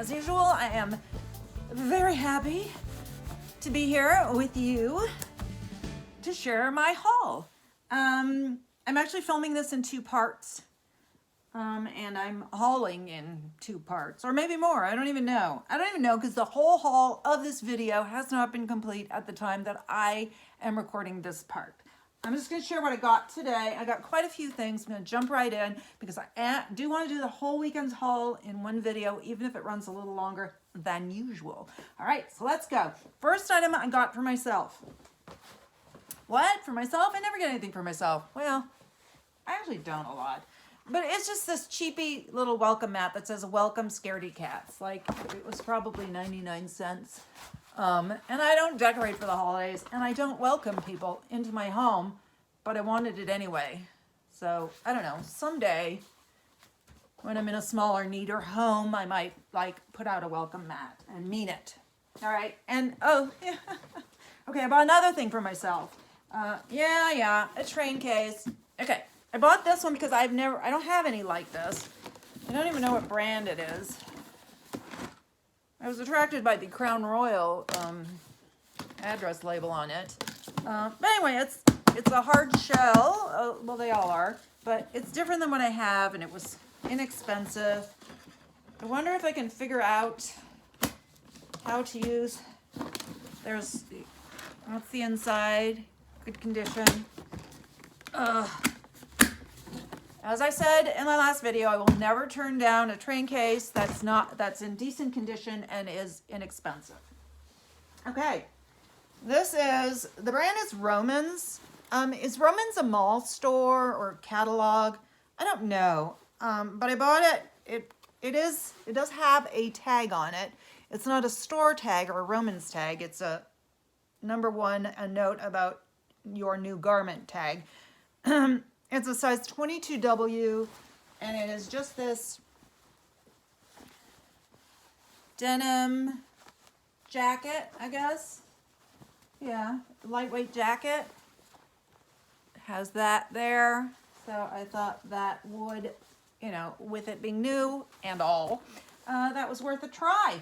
as usual, I am very happy to be here with you to share my haul. I'm actually filming this in 2 parts, and I'm hauling in 2 parts, or maybe more. I don't even know. Because the whole haul of this video has not been complete at the time that I am recording this part. I'm just going to share what I got today. I got quite a few things. I'm going to jump right in because I do want to do the whole weekend's haul in one video, even if it runs a little longer than usual. All right, so let's go. First item I got for myself. What? For myself? I never get anything for myself. Well, I actually don't a lot. But it's just this cheapy little welcome mat that says welcome scaredy cats. Like, it was probably 99 cents. And I don't decorate for the holidays, and I don't welcome people into my home, but I wanted it anyway. So, I don't know, someday, when I'm in a smaller, neater home, I might, like, put out a welcome mat and mean it. All right, and, oh, yeah. Okay, I bought another thing for myself. A train case. Okay, I bought this one because I don't have any like this. I don't even know what brand it is. I was attracted by the Crown Royal address label on it. But anyway, it's a hard shell. Well, they all are. But it's different than what I have, and it was inexpensive. I wonder if I can figure out how to use... That's the inside. Good condition. As I said in my last video, I will never turn down a train case that's in decent condition and is inexpensive. Okay, the brand is Romans. Is Romans a mall store or catalog? I don't know, but I bought it. It does have a tag on it. It's not a store tag or a Romans tag. It's a a note about your new garment tag. It's a size 22W, and it is just this denim jacket, I guess. Yeah, lightweight jacket. Has that there. So I thought that would, with it being new and all, that was worth a try.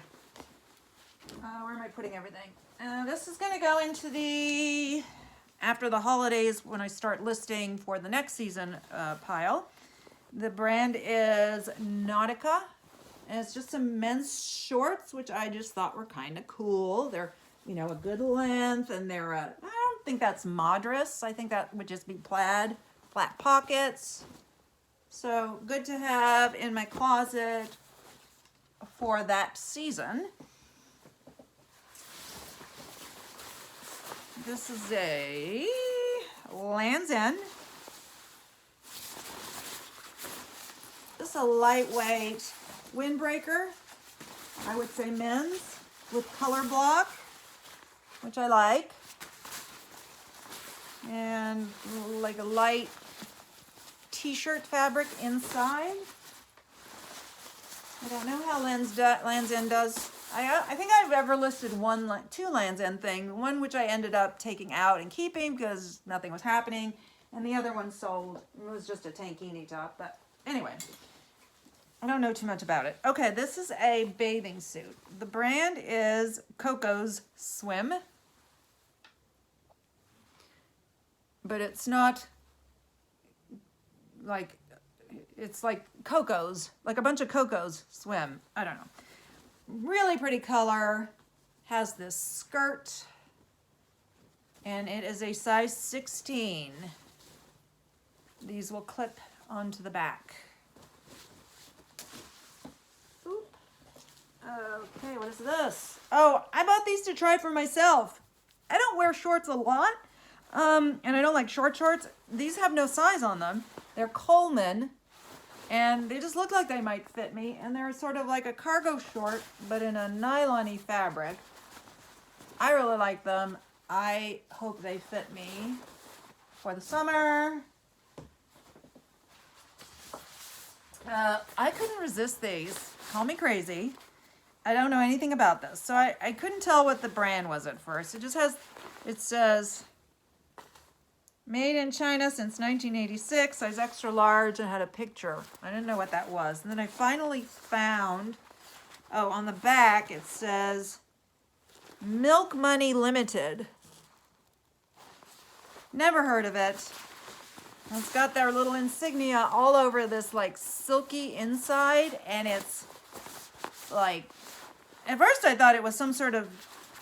Where am I putting everything? This is going to go into after the holidays, when I start listing for the next season pile. The brand is Nautica, and it's just some men's shorts, which I just thought were kind of cool. They're, a good length, and they're, I don't think that's modress. I think that would just be plaid, flat pockets. So good to have in my closet for that season. This is a Land's End. This is a lightweight windbreaker. I would say men's with color block, which I like. And like a light t-shirt fabric inside. I don't know how Land's End does. I think I've ever listed 2 Land's End things. One which I ended up taking out and keeping because nothing was happening. And the other one sold. It was just a tankini top. But anyway, I don't know too much about it. Okay, this is a bathing suit. The brand is Coco's Swim. But it's not like... It's like Coco's. Like a bunch of Coco's Swim. I don't know. Really pretty color, has this skirt, and it is a size 16. These will clip onto the back. Oop. Okay, what is this? Oh, I bought these to try for myself. I don't wear shorts a lot, and I don't like shorts. These have no size on them. They're Coleman. And they just look like they might fit me. And they're sort of like a cargo short, but in a nylon-y fabric. I really like them. I hope they fit me for the summer. I couldn't resist these. Call me crazy. I don't know anything about this. So I couldn't tell what the brand was at first. It says... Made in China since 1986, size extra large, and had a picture. I didn't know what that was. And then I finally found Oh, on the back it says Milk Money Limited. Never heard of it. It's got their little insignia all over this like silky inside, and it's like, at first I thought it was some sort of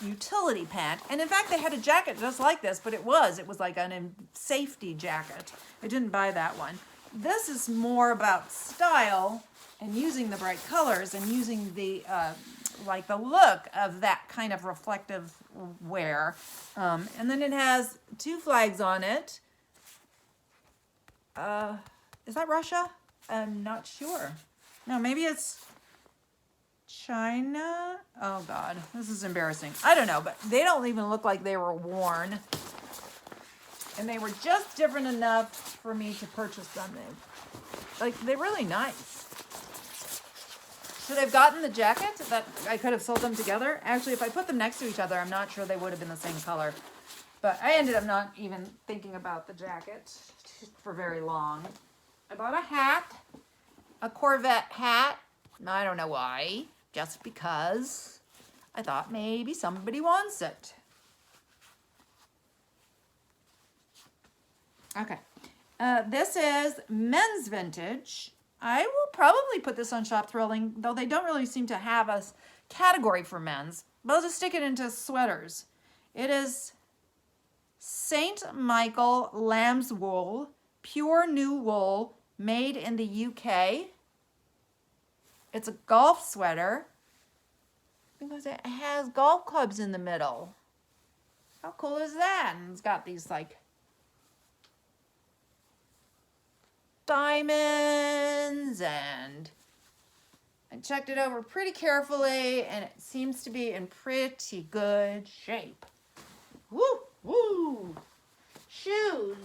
utility pant, and in fact they had a jacket just like this, but it was like a safety jacket. I didn't buy that one. This is more about style and using the bright colors and using the like the look of that kind of reflective wear. And then it has two flags on it. Is that Russia? I'm not sure. No, maybe it's China. Oh God, this is embarrassing. I don't know, but they don't even look like they were worn. And they were just different enough for me to purchase them. They're really nice. Should I have gotten the jacket that I could have sold them together? Actually, if I put them next to each other, I'm not sure they would have been the same color. But I ended up not even thinking about the jacket for very long. I bought a hat, a Corvette hat. I don't know why, just because I thought maybe somebody wants it. Okay, this is men's vintage. I will probably put this on Shop Thrilling, though they don't really seem to have a category for men's. But I'll just stick it into sweaters. It is St. Michael lamb's wool, pure new wool, made in the UK. It's a golf sweater because it has golf clubs in the middle. How cool is that? And it's got these like diamonds, and I checked it over pretty carefully and it seems to be in pretty good shape. Woo, woo. Shoes.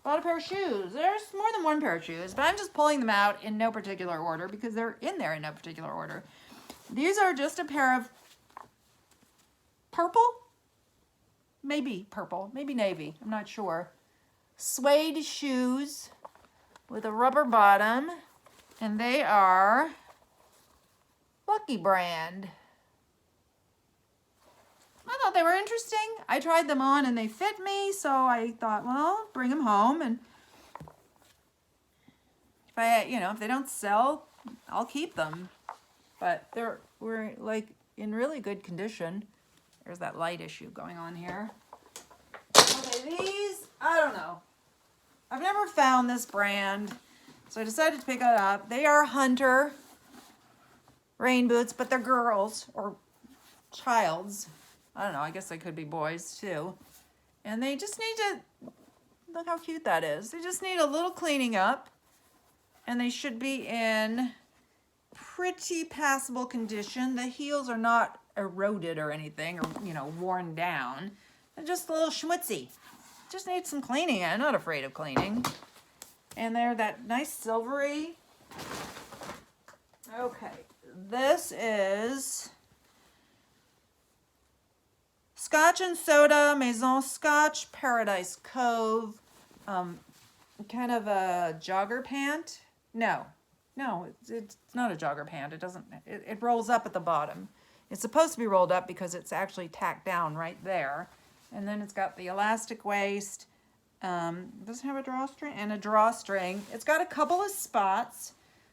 Bought a pair of shoes. There's more than one pair of shoes, but I'm just pulling them out in no particular order because they're in there in no particular order. These are just a pair of purple, maybe navy, I'm not sure. Suede shoes with a rubber bottom, and they are Lucky brand. I thought they were interesting. I tried them on and they fit me, so I thought, well, bring them home, and if they don't sell, I'll keep them. But we're like in really good condition. There's that light issue going on here. Okay, these, I don't know. I've never found this brand, so I decided to pick it up. They are Hunter rain boots, but they're girls or child's. I don't know, I guess they could be boys too. And they just need to, look how cute that is. They just need a little cleaning up, and they should be in pretty passable condition. The heels are not eroded or anything, or worn down. They're just a little schmutzy. Just need some cleaning. I'm not afraid of cleaning. And they're that nice silvery. Okay, this is Scotch and Soda Maison Scotch Paradise Cove. Kind of a jogger pant. No, it's not a jogger pant. It doesn't. It rolls up at the bottom. It's supposed to be rolled up because it's actually tacked down right there. And then it's got the elastic waist. Doesn't have a drawstring and a drawstring. It's got a couple of spots.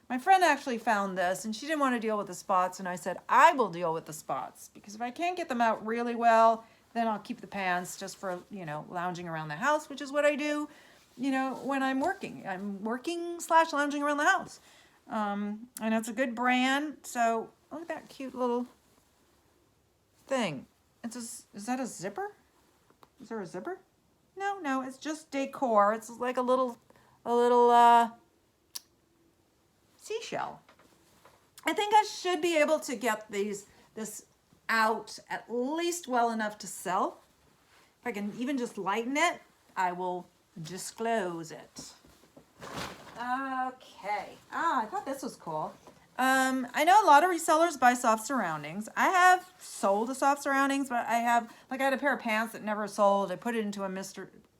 My friend actually found this and she didn't want to deal with the spots. And I said, I will deal with the spots, because if I can't get them out really well, then I'll keep the pants just for, lounging around the house, which is what I do, when I'm working. I'm working/lounging around the house. And it's a good brand. So look at that cute little thing. Is that a zipper? Is there a zipper? No, it's just decor. It's like a little seashell. I think I should be able to get this out at least well enough to sell. If I can even just lighten it, I will disclose it. Okay. I thought this was cool. I know a lot of resellers buy soft surroundings. I have sold a soft surroundings, but I had a pair of pants that never sold. I put it into a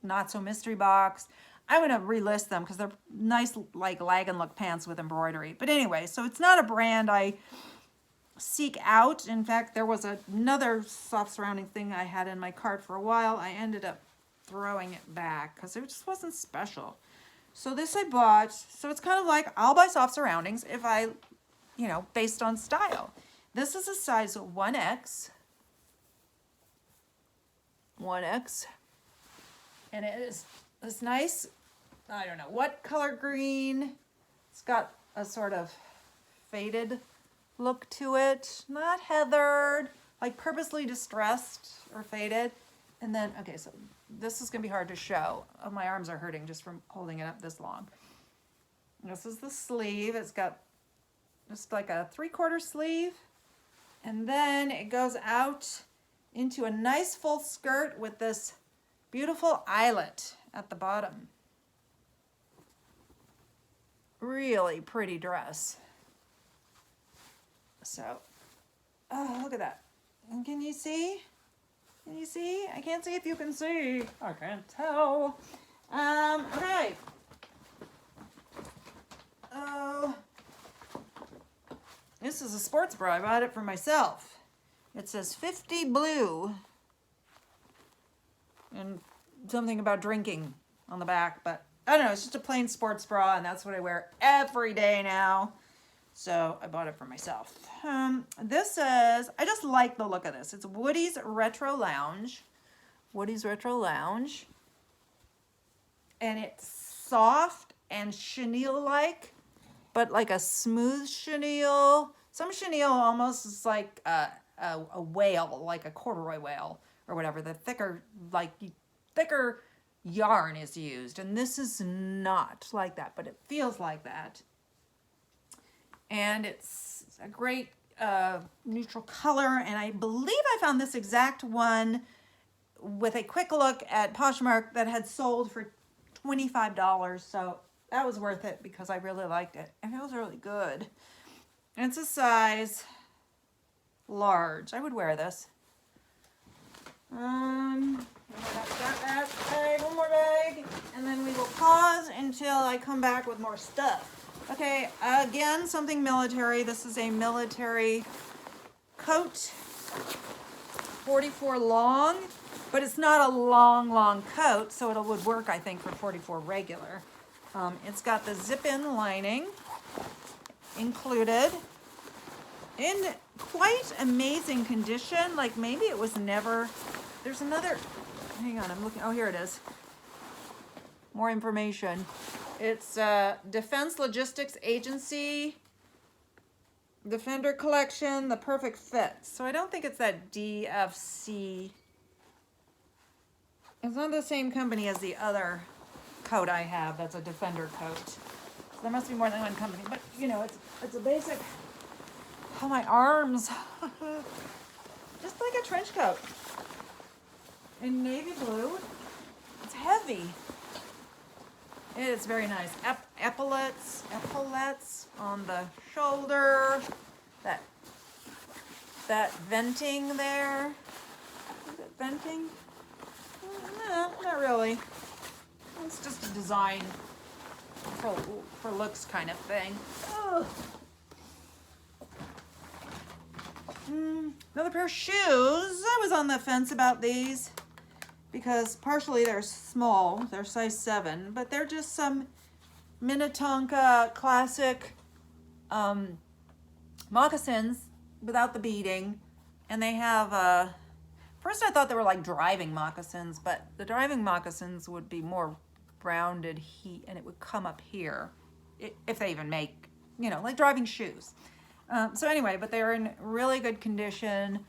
not so mystery box. I'm going to relist them because they're nice, like lag and look pants with embroidery. But anyway, so it's not a brand I seek out. In fact, there was another soft surrounding thing I had in my cart for a while. I ended up throwing it back because it just wasn't special. So this I bought. So it's kind of like I'll buy soft surroundings if I, you know, based on style. This is a size 1X. 1X. And it is this nice, I don't know what color green. It's got a sort of faded look to it. Not heathered, like purposely distressed or faded. And then, okay, so this is going to be hard to show. Oh, my arms are hurting just from holding it up this long. This is the sleeve. It's got just like a 3/4 sleeve. And then it goes out into a nice full skirt with this beautiful eyelet at the bottom. Really pretty dress. So, oh, look at that. And can you see? Can you see? I can't see if you can see. I can't tell. Okay. Oh, this is a sports bra. I bought it for myself. It says 50 blue and something about drinking on the back, but I don't know. It's just a plain sports bra, and that's what I wear every day now. So I bought it for myself. This is, I just like the look of this. It's Woody's Retro Lounge. Woody's Retro Lounge. And it's soft and chenille-like, but like a smooth chenille. Some chenille almost is like a whale, like a corduroy whale or whatever. The thicker yarn is used. And this is not like that, but it feels like that. And it's a great neutral color. And I believe I found this exact one with a quick look at Poshmark that had sold for $25. So that was worth it because I really liked it. And it was really good. And it's a size large. I would wear this. Got that bag, one more bag. And then we will pause until I come back with more stuff. Okay, again, something military. This is a military coat, 44 long, but it's not a long coat, so it would work, I think, for 44 regular. It's got the zip-in lining included in quite amazing condition. Like maybe it was never, there's another, hang on, I'm looking, oh, here it is. More information. It's Defense Logistics Agency, Defender Collection, The Perfect Fit. So I don't think it's that DFC. It's not the same company as the other coat I have that's a Defender coat. So there must be more than one company. But, you know, it's a basic, oh, my arms. Just like a trench coat. In navy blue. It's heavy. It is very nice. Epaulets on the shoulder. That venting there. Is it venting? No, not really. It's just a design for looks kind of thing. Oh. Another pair of shoes. I was on the fence about these because partially they're small. They're size 7, but they're just some Minnetonka classic moccasins without the beading. And they have, first I thought they were like driving moccasins, but the driving moccasins would be more rounded and it would come up here if they even make, you know, like driving shoes. So anyway, but they are in really good condition.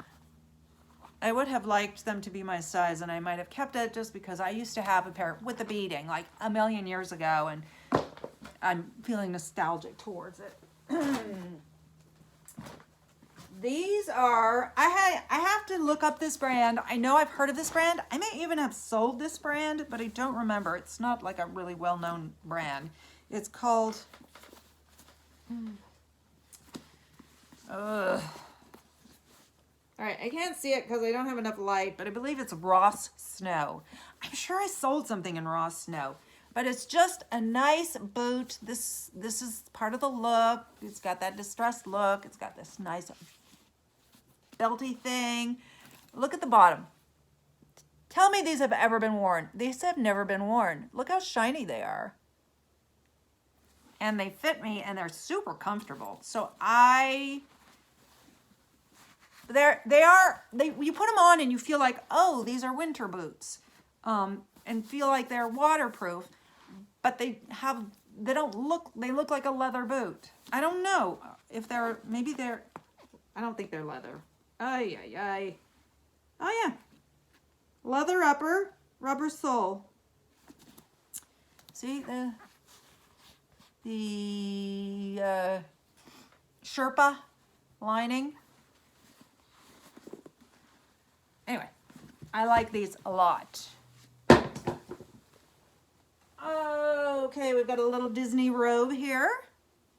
I would have liked them to be my size, and I might have kept it just because I used to have a pair with the beading like a million years ago, and I'm feeling nostalgic towards it. These are, I have to look up this brand. I know I've heard of this brand. I may even have sold this brand, but I don't remember. It's not like a really well-known brand. It's called, all right, I can't see it because I don't have enough light, but I believe it's Ross Snow. I'm sure I sold something in Ross Snow, but it's just a nice boot. This is part of the look. It's got that distressed look. It's got this nice belty thing. Look at the bottom. Tell me these have ever been worn. These have never been worn. Look how shiny they are. And they fit me and they're super comfortable. So you put them on and you feel like, oh, these are winter boots. And feel like they're waterproof, but they look like a leather boot. I don't know if I don't think they're leather. Ay, ay, ay. Oh yeah. Leather upper, rubber sole. See the Sherpa lining. Anyway, I like these a lot. Okay, we've got a little Disney robe here.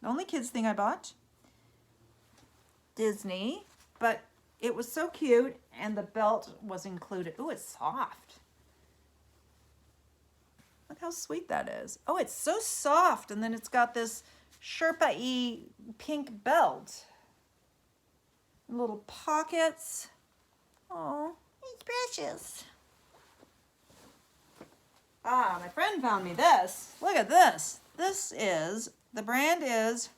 The only kids thing I bought. Disney, but it was so cute and the belt was included. Oh, it's soft. Look how sweet that is. Oh, it's so soft. And then it's got this Sherpa-y pink belt. Little pockets. Oh, it's precious. Ah, my friend found me this. Look at this. The brand is,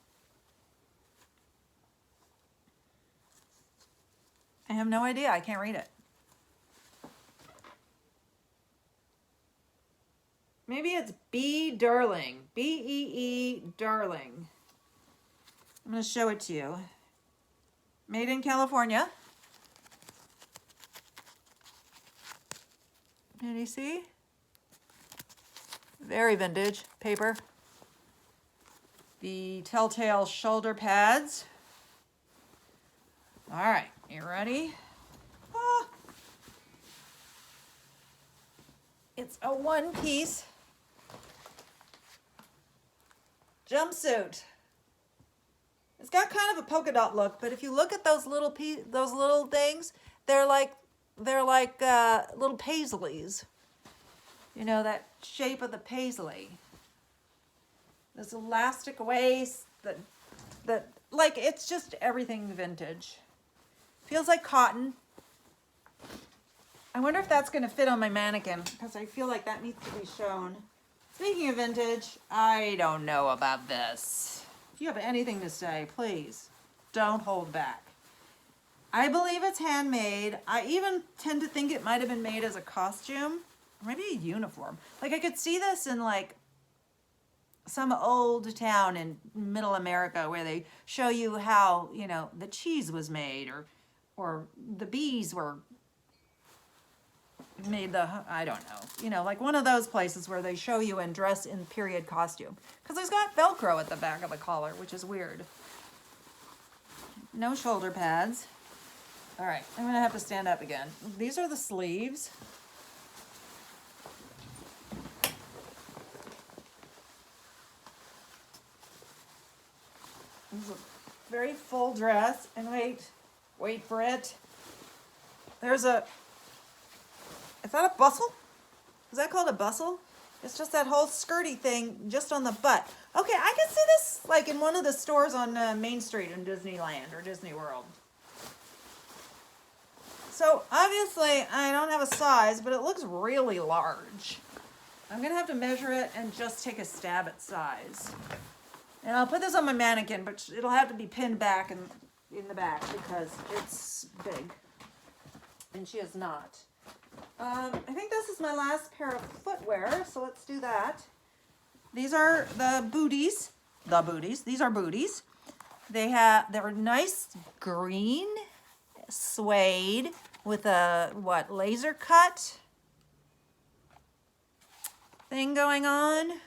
I have no idea. I can't read it. Maybe it's B Darling. B-E-E Darling. I'm going to show it to you. Made in California. Can you see? Very vintage paper. The telltale shoulder pads. All right, you ready? Ah. It's a one-piece jumpsuit. It's got kind of a polka dot look, but if you look at those little things, they're like little paisleys. You know, that shape of the paisley. This elastic waist, that like, it's just everything vintage. Feels like cotton. I wonder if that's going to fit on my mannequin, because I feel like that needs to be shown. Speaking of vintage, I don't know about this. If you have anything to say, please don't hold back. I believe it's handmade. I even tend to think it might have been made as a costume. Maybe a uniform. Like, I could see this in like some old town in middle America where they show you how, you know, the cheese was made, or the bees were made, I don't know. You know, like one of those places where they show you and dress in period costume. Because there's got Velcro at the back of the collar, which is weird. No shoulder pads. All right, I'm gonna have to stand up again. These are the sleeves. This is a very full dress, and wait for it. Is that a bustle? Is that called a bustle? It's just that whole skirty thing just on the butt. Okay, I can see this like in one of the stores on Main Street in Disneyland or Disney World. So obviously I don't have a size, but it looks really large. I'm gonna have to measure it and just take a stab at size. And I'll put this on my mannequin, but it'll have to be pinned back in the back because it's big. And she is not. I think this is my last pair of footwear, so let's do that. These are the booties. These are booties. They're nice green suede with a laser cut thing going on.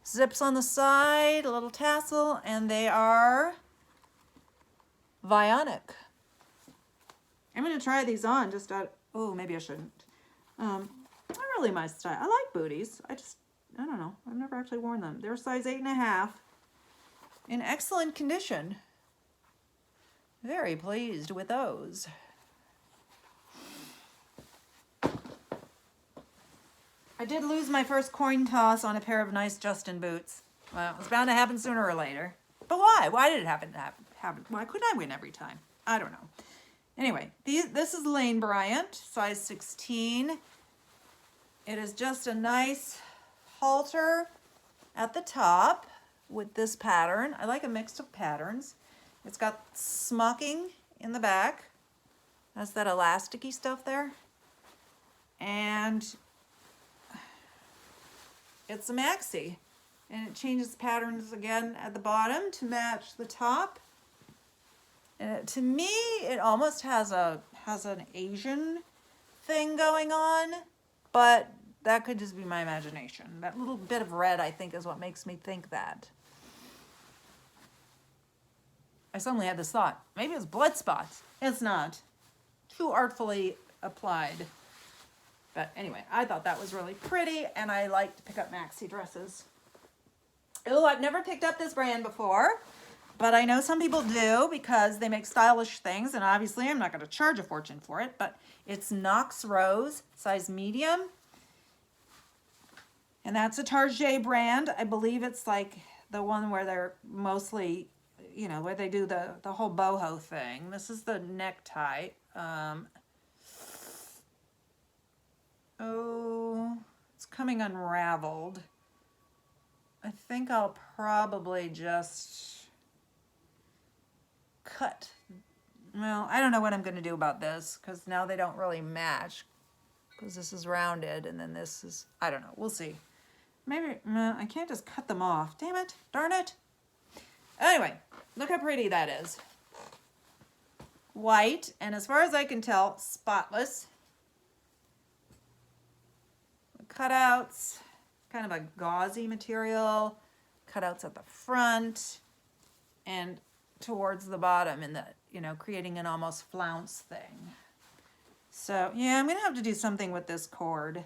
Zips on the side, a little tassel, and they are Vionic. I'm going to try these on just oh, maybe I shouldn't. Not really my style. I like booties. I don't know. I've never actually worn them. They're size 8.5 in excellent condition. Very pleased with those. I did lose my first coin toss on a pair of nice Justin boots. Well, it was bound to happen sooner or later. But why? Why did it happen? Why couldn't I win every time? I don't know. Anyway, this is Lane Bryant, size 16. It is just a nice halter at the top with this pattern. I like a mix of patterns. It's got smocking in the back. That's that elasticy stuff there. And it's a maxi. And it changes patterns again at the bottom to match the top. And to me, it almost has an Asian thing going on, but that could just be my imagination. That little bit of red, I think, is what makes me think that. I suddenly had this thought. Maybe it's blood spots. It's not. Too artfully applied. But anyway, I thought that was really pretty, and I like to pick up maxi dresses. Oh, I've never picked up this brand before, but I know some people do because they make stylish things, and obviously I'm not going to charge a fortune for it, but it's Knox Rose, size medium. And that's a Target brand. I believe it's like the one where they're mostly, you know, where they do the whole boho thing. This is the necktie. Oh, it's coming unraveled. I think I'll probably just cut. Well, I don't know what I'm going to do about this because now they don't really match because this is rounded and then this is, I don't know. We'll see. Maybe, I can't just cut them off. Damn it. Darn it. Anyway, look how pretty that is. White, and as far as I can tell, spotless. Cutouts, kind of a gauzy material. Cutouts at the front and towards the bottom in the, you know, creating an almost flounce thing. So, yeah, I'm going to have to do something with this cord.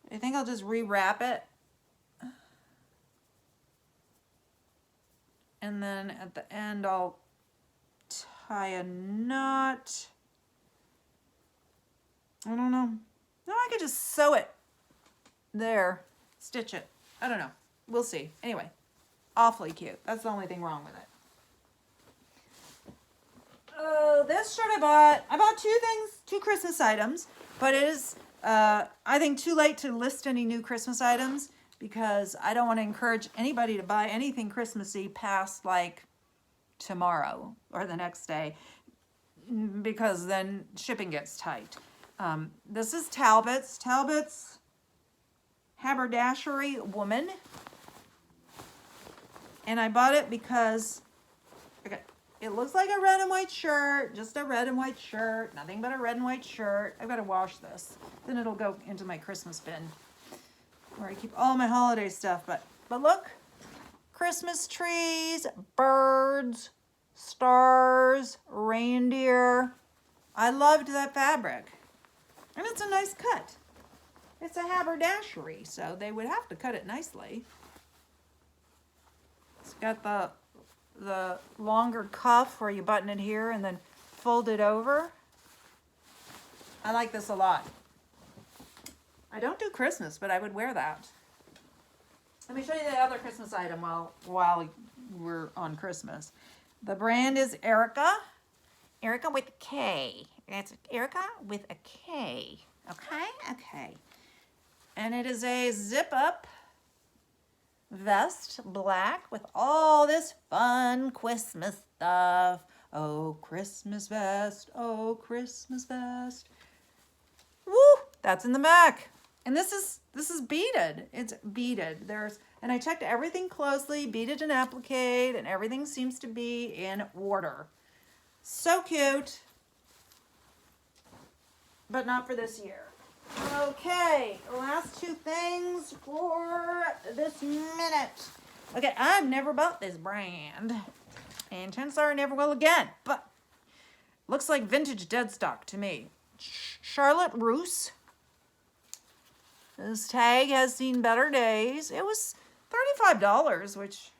I think I'll just rewrap it. And then at the end, I'll tie a knot. I don't know. No, I could just sew it there, stitch it. I don't know. We'll see. Anyway, awfully cute. That's the only thing wrong with it. Oh, this shirt I bought two Christmas items, but it is, I think, too late to list any new Christmas items because I don't want to encourage anybody to buy anything Christmassy past like tomorrow or the next day because then shipping gets tight. This is Talbot's Haberdashery Woman. And I bought it because it looks like a red and white shirt, just a red and white shirt, nothing but a red and white shirt. I've got to wash this. Then it'll go into my Christmas bin where I keep all my holiday stuff. But look, Christmas trees, birds, stars, reindeer. I loved that fabric. And it's a nice cut. It's a haberdashery, so they would have to cut it nicely. It's got the longer cuff where you button it here and then fold it over. I like this a lot. I don't do Christmas, but I would wear that. Let me show you the other Christmas item while we're on Christmas. The brand is Erica. Erica with a K. It's Erica with a K. Okay. And it is a zip-up vest, black, with all this fun Christmas stuff. Oh, Christmas vest. Oh, Christmas vest. Woo! That's in the back. And this is beaded. It's beaded. And I checked everything closely, beaded and appliqued, and everything seems to be in order. So cute. But not for this year. Okay, last two things for this minute. Okay, I've never bought this brand. And chances are I never will again. But looks like vintage dead stock to me. Charlotte Russe. This tag has seen better days. It was $35, which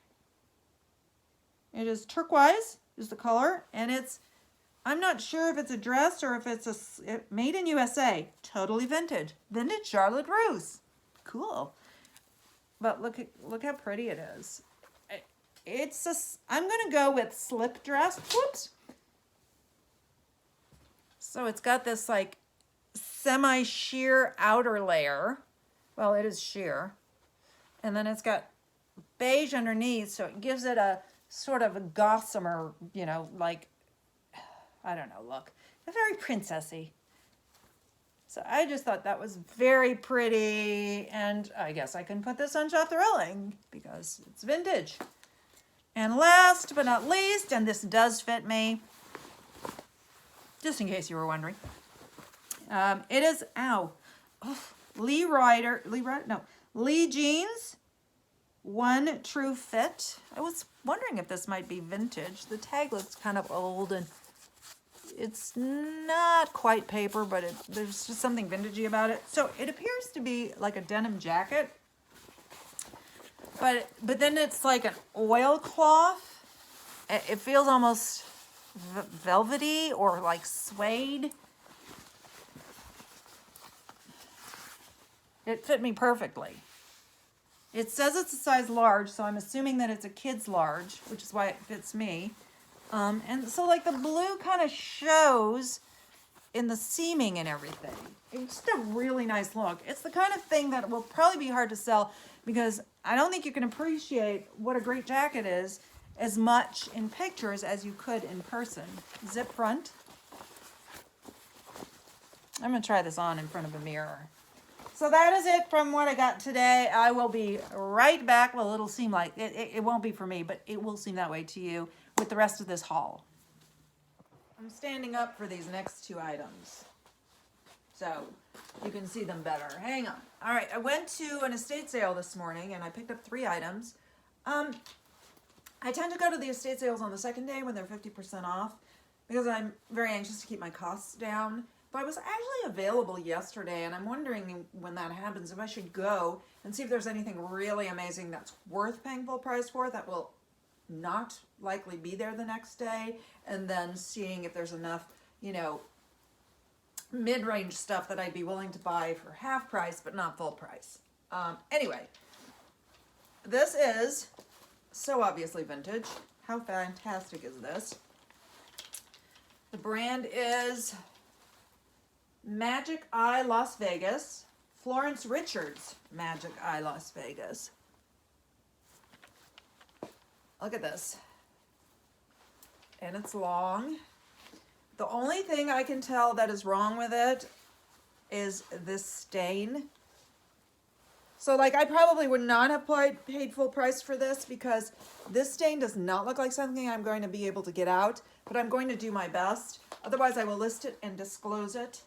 it is turquoise is the color. And I'm not sure if it's a dress or if it's made in USA. Totally vintage. Vintage Charlotte Russe. Cool. But look how pretty it is. I'm going to go with slip dress. Whoops. So it's got this like semi-sheer outer layer. Well, it is sheer. And then it's got beige underneath, so it gives it a sort of a gossamer, you know, like, I don't know, look. It's very princessy. So I just thought that was very pretty, and I guess I can put this on Shop Thrilling because it's vintage. And last but not least, and this does fit me, just in case you were wondering, it is, Lee Jeans, One True Fit. I was wondering if this might be vintage. The tag looks kind of old, and it's not quite paper, but there's just something vintagey about it. So it appears to be like a denim jacket, but then it's like an oilcloth. It feels almost velvety or like suede. It fit me perfectly. It says it's a size large, so I'm assuming that it's a kid's large, which is why it fits me. And so like the blue kind of shows in the seaming and everything. It's just a really nice look. It's the kind of thing that will probably be hard to sell because I don't think you can appreciate what a great jacket is as much in pictures as you could in person. Zip front. I'm gonna try this on in front of a mirror. So that is it from what I got today. I will be right back. Well, it'll seem like, it won't be for me, but it will seem that way to you with the rest of this haul. I'm standing up for these next two items so you can see them better. Hang on. All right, I went to an estate sale this morning and I picked up 3 items. I tend to go to the estate sales on the second day when they're 50% off because I'm very anxious to keep my costs down. But I was actually available yesterday, and I'm wondering when that happens if I should go and see if there's anything really amazing that's worth paying full price for that will not likely be there the next day, and then seeing if there's enough, you know, mid-range stuff that I'd be willing to buy for half price but not full price. Anyway, this is so obviously vintage. How fantastic is this? The brand is Magic Eye Las Vegas, Florence Richards Magic Eye Las Vegas. Look at this. And it's long. The only thing I can tell that is wrong with it is this stain. So like I probably would not have paid full price for this because this stain does not look like something I'm going to be able to get out, but I'm going to do my best. Otherwise I will list it and disclose it.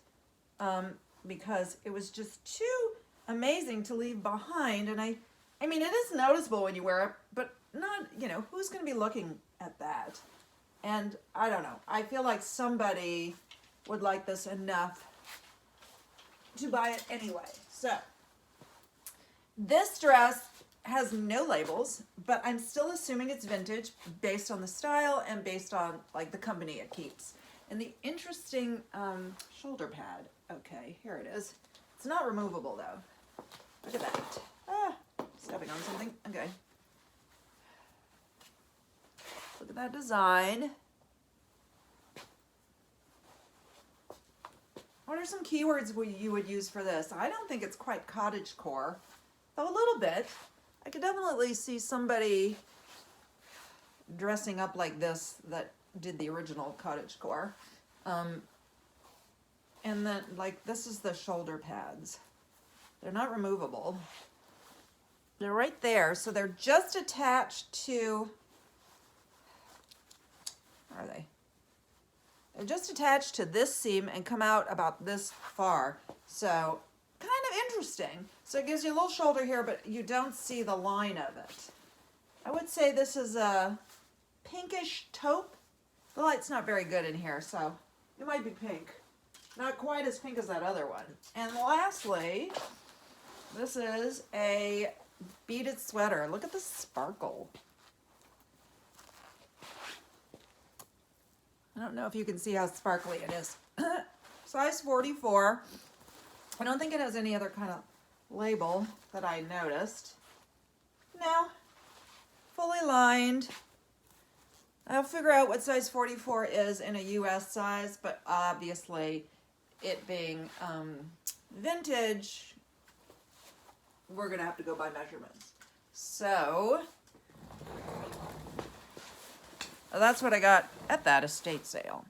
Because it was just too amazing to leave behind. And I mean, it is noticeable when you wear it, but not, you know, who's going to be looking at that? And I don't know. I feel like somebody would like this enough to buy it anyway. So this dress has no labels, but I'm still assuming it's vintage based on the style and based on like the company it keeps. And the interesting shoulder pad. Okay, here it is. It's not removable though. Look at that. Stepping on something. Okay. Look at that design. What are some keywords you would use for this? I don't think it's quite cottagecore, though a little bit. I could definitely see somebody dressing up like this that did the original cottagecore. And then, like, this is the shoulder pads. They're not removable. They're right there, so they're just attached to, where are they? They're just attached to this seam and come out about this far. So, kind of interesting. So it gives you a little shoulder here, but you don't see the line of it. I would say this is a pinkish taupe. The light's not very good in here, so it might be pink. Not quite as pink as that other one. And lastly, this is a beaded sweater. Look at the sparkle. I don't know if you can see how sparkly it is. Size 44. I don't think it has any other kind of label that I noticed. No. Fully lined. I'll figure out what size 44 is in a US size, but obviously it being vintage, we're gonna have to go by measurements. So that's what I got at that estate sale.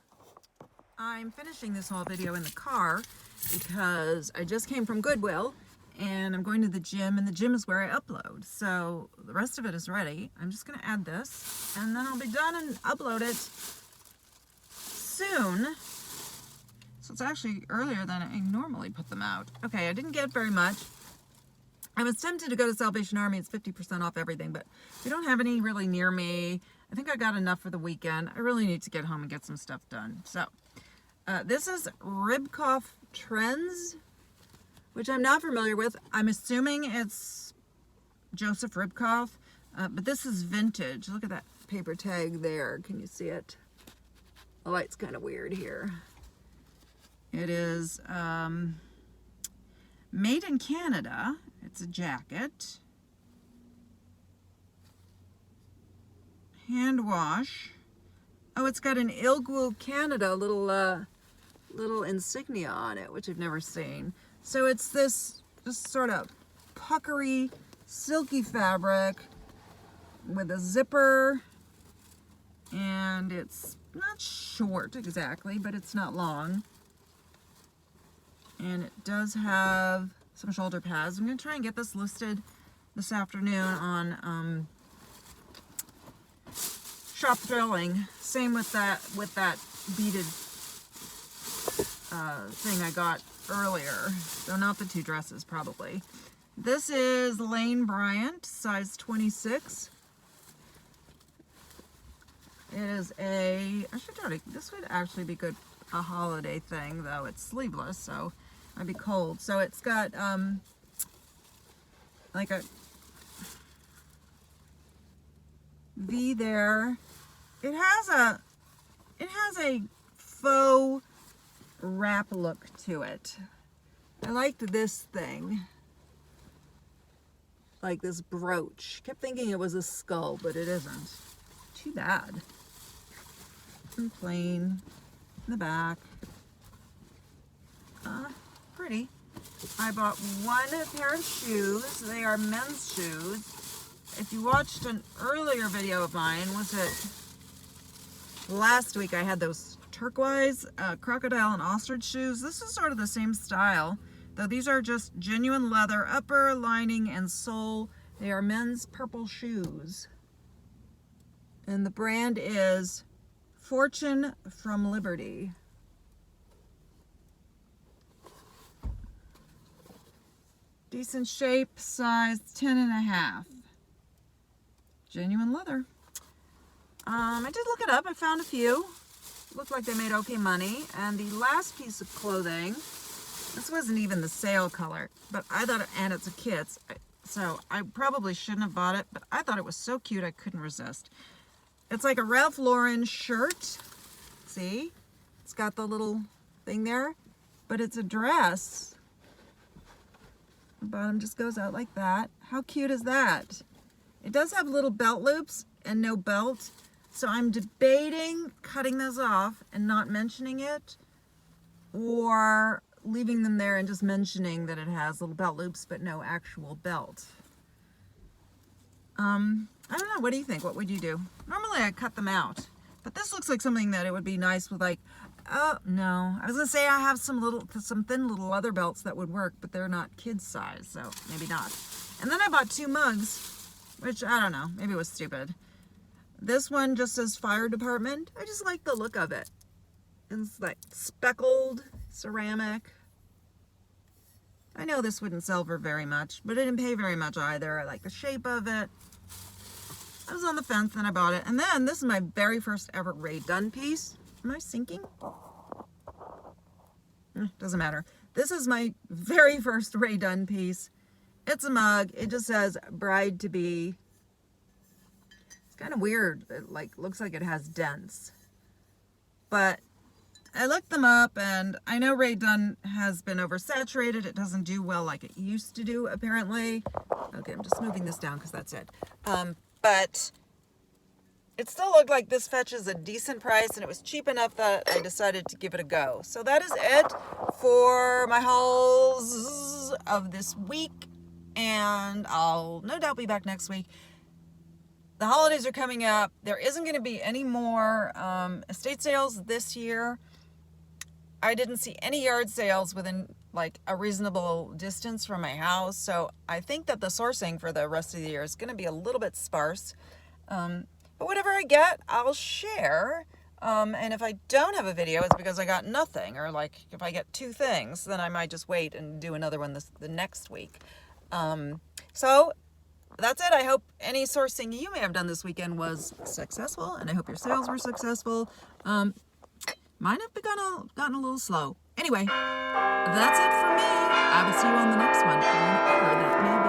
I'm finishing this whole video in the car because I just came from Goodwill and I'm going to the gym, and the gym is where I upload. So the rest of it is ready. I'm just gonna add this and then I'll be done and upload it soon. So it's actually earlier than I normally put them out. Okay, I didn't get very much. I was tempted to go to Salvation Army. It's 50% off everything, but we don't have any really near me. I think I got enough for the weekend. I really need to get home and get some stuff done. So this is Ribkoff Trends, which I'm not familiar with. I'm assuming it's Joseph Ribkoff, but this is vintage. Look at that paper tag there. Can you see it? The light's kind of weird here. It is made in Canada. It's a jacket. Hand wash. Oh, it's got an Ilgwood Canada little insignia on it, which I've never seen. So it's this just sort of puckery, silky fabric with a zipper, and it's not short exactly, but it's not long. And it does have some shoulder pads. I'm going to try and get this listed this afternoon on Shop Thrilling. Same with that beaded thing I got earlier. So not the two dresses, probably. This is Lane Bryant, size 26. It is this would actually be good, a holiday thing, though it's sleeveless, so I'd be cold. So it's got like a V there. It has a faux wrap look to it. I liked this thing, like this brooch. Kept thinking it was a skull, but it isn't. Too bad. And plain in the back. Pretty. I bought one pair of shoes. They are men's shoes. If you watched an earlier video of mine, was it last week, I had those turquoise crocodile and ostrich shoes. This is sort of the same style, though these are just genuine leather upper, lining, and sole. They are men's purple shoes. And the brand is Fortune from Liberty. Decent shape, size 10.5. Genuine leather. I did look it up. I found a few. Looked like they made okay money. And the last piece of clothing, this wasn't even the sale color, but I thought, and it's a kid's, so I probably shouldn't have bought it, but I thought it was so cute I couldn't resist. It's like a Ralph Lauren shirt. See? It's got the little thing there, but it's a dress. The bottom just goes out like that. How cute is that? It does have little belt loops and no belt, so I'm debating cutting those off and not mentioning it, or leaving them there and just mentioning that it has little belt loops but no actual belt. I don't know. What do you think? What would you do? Normally I cut them out, but this looks like something that it would be nice with, like, oh no, I was gonna say I have some thin little leather belts that would work, but they're not kids size, so maybe not. And then I bought 2 mugs, which I don't know, maybe it was stupid. This one just says fire department. I just like the look of it. It's like speckled ceramic. I know this wouldn't sell for very much, but I didn't pay very much either. I like the shape of it. I was on the fence, and I bought it. And then this is my very first ever Rae Dunn piece. Am I sinking? Doesn't matter. This is my very first Rae Dunn piece. It's a mug. It just says bride to be. It's kind of weird. It looks like it has dents. But I looked them up, and I know Rae Dunn has been oversaturated. It doesn't do well like it used to do, apparently. Okay, I'm just moving this down because that's it. But it still looked like this fetches a decent price, and it was cheap enough that I decided to give it a go. So that is it for my hauls of this week, and I'll no doubt be back next week. The holidays are coming up. There isn't going to be any more estate sales this year. I didn't see any yard sales within like a reasonable distance from my house, so I think that the sourcing for the rest of the year is going to be a little bit sparse. But whatever I get, I'll share. And if I don't have a video, it's because I got nothing. Or like if I get 2 things, then I might just wait and do another one the next week. So that's it. I hope any sourcing you may have done this weekend was successful, and I hope your sales were successful. Mine have gotten a little slow. Anyway, that's it for me. I will see you on the next one, whenever that may be.